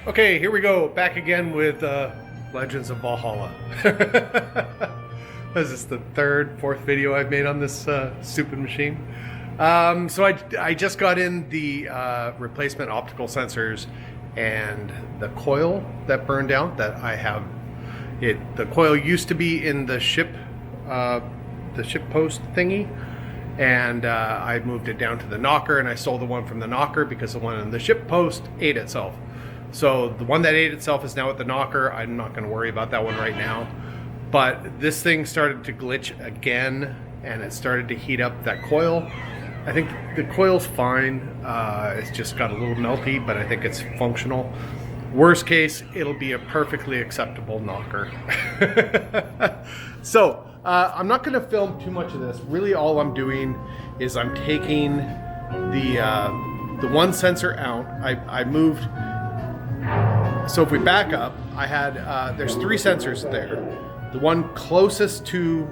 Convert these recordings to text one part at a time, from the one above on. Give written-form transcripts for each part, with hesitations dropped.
Okay, here we go, back again with Legends of Valhalla. This is the fourth video I've made on this stupid machine. So I just got in the replacement optical sensors and the coil that burned out that I have. The coil used to be in the ship post thingy, and I moved it down to the knocker, and I sold the one from the knocker because the one in the ship post ate itself. So the one that ate itself is now at the knocker. I'm not going to worry about that one right now. But this thing started to glitch again, and it started to heat up that coil. I think the coil's fine. It's just got a little melty, but I think it's functional. Worst case, it'll be a perfectly acceptable knocker. So I'm not going to film too much of this. Really, all I'm doing is I'm taking the one sensor out. I moved. So if we back up, I had there's three sensors there. The one closest to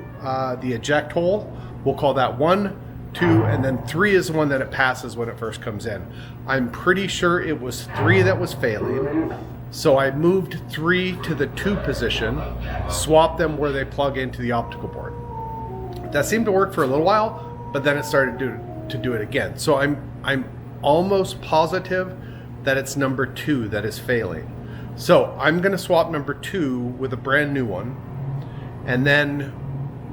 the eject hole, we'll call that 1, 2, and then 3 is the one that it passes when it first comes in. I'm pretty sure it was 3 that was failing. So I moved 3 to the 2 position, swapped them where they plug into the optical board. That seemed to work for a little while, but then it started to do it again. So I'm almost positive that it's number 2 that is failing. So I'm going to swap number 2 with a brand new one, and then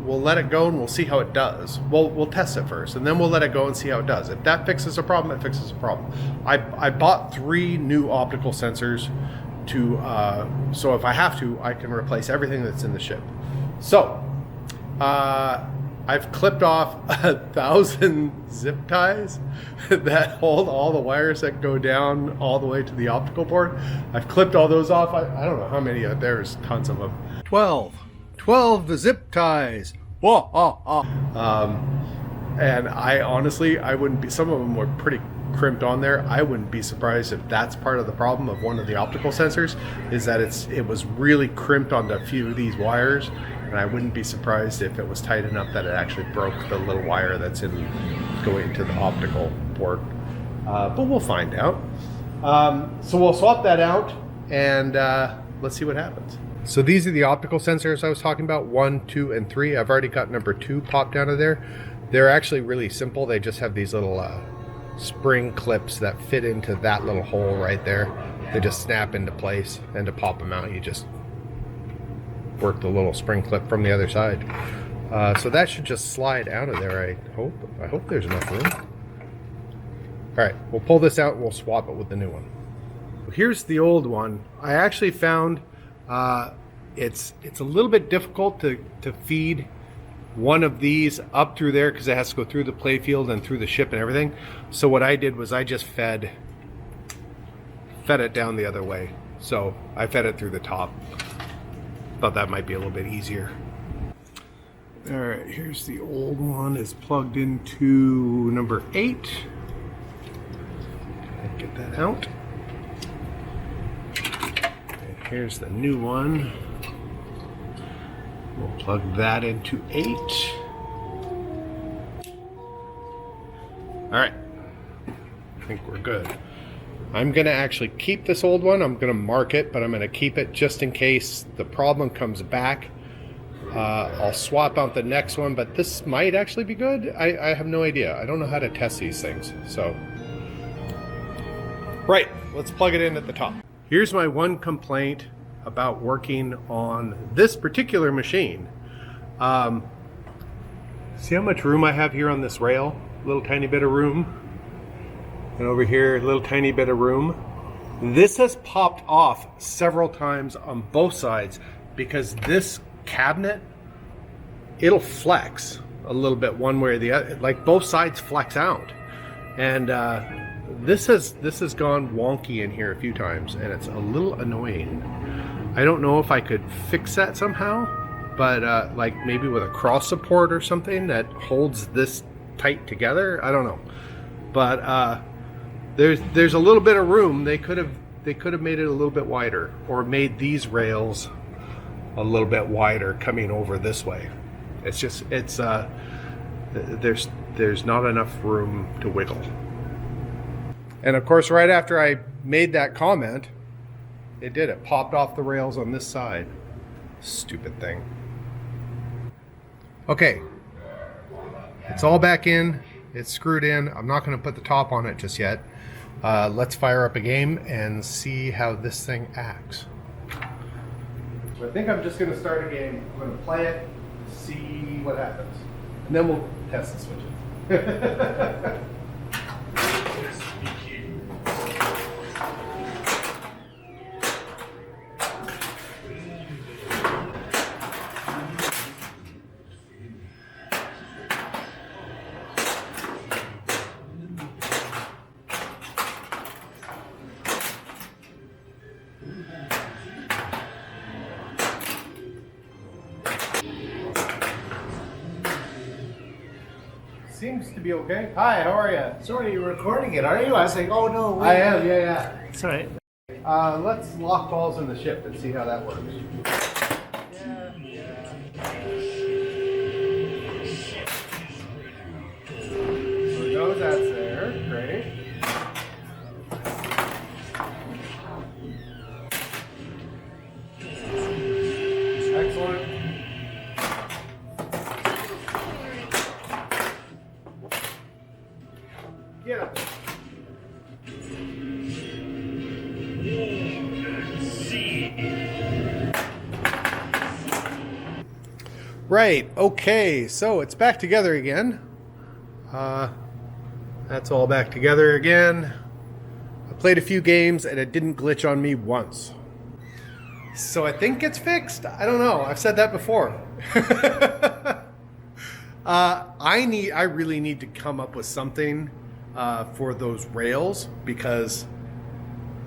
we'll let it go and we'll see how it does. We'll test it first, and then we'll let it go and see how it does. If that fixes a problem, it fixes a problem. I bought 3 new optical sensors to so if I have to, I can replace everything that's in the ship. So I've clipped off 1,000 zip ties that hold all the wires that go down all the way to the optical board. I've clipped all those off. I don't know how many. There's tons of them. 12 zip ties. Whoa, and I honestly, I wouldn't be. Some of them were pretty crimped on there. I wouldn't be surprised if that's part of the problem of one of the optical sensors, is that it was really crimped onto a few of these wires. And I wouldn't be surprised if it was tight enough that it actually broke the little wire that's going to the optical port. But we'll find out. So we'll swap that out, and let's see what happens. So these are the optical sensors I was talking about, 1, 2, and 3. I've already got number 2 popped out of there. They're actually really simple. They just have these little spring clips that fit into that little hole right there. They just snap into place, and to pop them out, you just work the little spring clip from the other side. So that should just slide out of there, I hope there's enough room. Alright, we'll pull this out and we'll swap it with the new one. Here's the old one. I actually found it's a little bit difficult to feed one of these up through there because it has to go through the playfield and through the ship and everything. So what I did was I just fed it down the other way. So I fed it through the top. Thought that might be a little bit easier. All right, here's the old one. It's plugged into number 8. Get that out. And here's the new one. We'll plug that into 8. All right, I think we're good. I'm going to actually keep this old one. I'm going to mark it, but I'm going to keep it just in case the problem comes back. I'll swap out the next one, but this might actually be good. I have no idea. I don't know how to test these things. So, right, let's plug it in at the top. Here's my one complaint about working on this particular machine. See how much room I have here on this rail? A little tiny bit of room. And over here, a little tiny bit of room. This has popped off several times on both sides because this cabinet, it'll flex a little bit one way or the other. Like both sides flex out. And this has gone wonky in here a few times, and it's a little annoying. I don't know if I could fix that somehow, but like maybe with a cross support or something that holds this tight together. I don't know. But there's a little bit of room. They could have made it a little bit wider, or made these rails a little bit wider coming over this way. There's not enough room to wiggle. And of course, right after I made that comment, It did. It popped off the rails on this side. Stupid thing. Okay. It's all back in. It's screwed in. I'm not going to put the top on it just yet. Let's fire up a game and see how this thing acts. I think I'm just going to start a game. I'm going to play it, see what happens. And then we'll test the switches. Seems to be okay. Hi, how are you? Sorry, you're recording it, are you? I was like, oh no, wait. I am, yeah. It's all right. Let's lock balls in the ship and see how that works. So it goes, that's there. Great. Excellent. Get up. Right, okay, so it's back together again. That's all back together again. I played a few games and it didn't glitch on me once. So I think it's fixed. I don't know. I've said that before. I really need to come up with something for those rails, because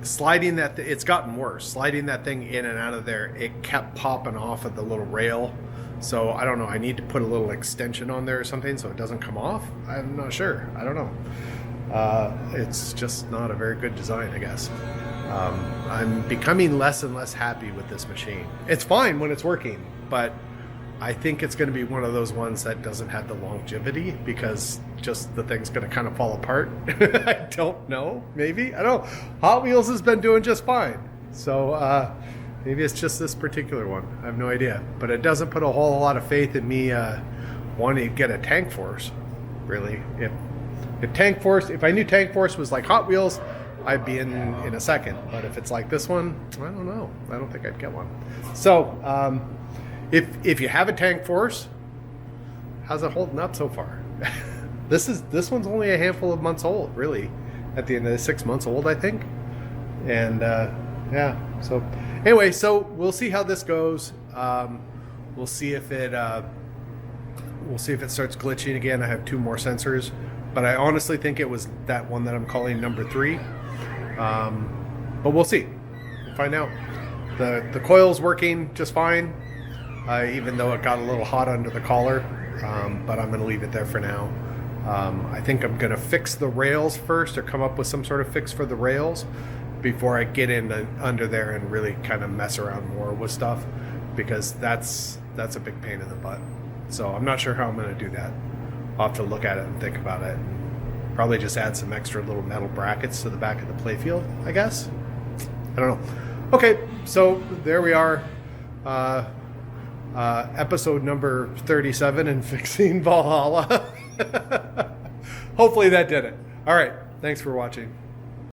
sliding that it's gotten worse. Sliding that thing in and out of there, it kept popping off of the little rail. So I don't know. I need to put a little extension on there or something so it doesn't come off. I'm not sure. I don't know. It's just not a very good design, I guess. I'm becoming less and less happy with this machine. It's fine when it's working, but I think it's going to be one of those ones that doesn't have the longevity, because just the thing's going to kind of fall apart. I don't know. Maybe. I don't know. Hot Wheels has been doing just fine. So maybe it's just this particular one. I have no idea. But it doesn't put a whole lot of faith in me wanting to get a Tank Force, really. If I knew Tank Force was like Hot Wheels, I'd be in a second. But if it's like this one, I don't know. I don't think I'd get one. So if you have a Tank Force, how's it holding up so far? This one's only a handful of months old, really. At the end of 6 months old, I think. And yeah. So anyway, so we'll see how this goes. We'll see if it starts glitching again. I have 2 more sensors, but I honestly think it was that one that I'm calling number 3. But we'll see. We'll find out. The coil's working just fine, even though it got a little hot under the collar. But I'm going to leave it there for now. I think I'm going to fix the rails first, or come up with some sort of fix for the rails before I get under there and really kind of mess around more with stuff, because that's a big pain in the butt. So I'm not sure how I'm going to do that. I'll have to look at it and think about it. Probably just add some extra little metal brackets to the back of the playfield, I guess. I don't know. Okay, so there we are. Episode number 37 in fixing Valhalla. Hopefully that did it. All right, thanks for watching.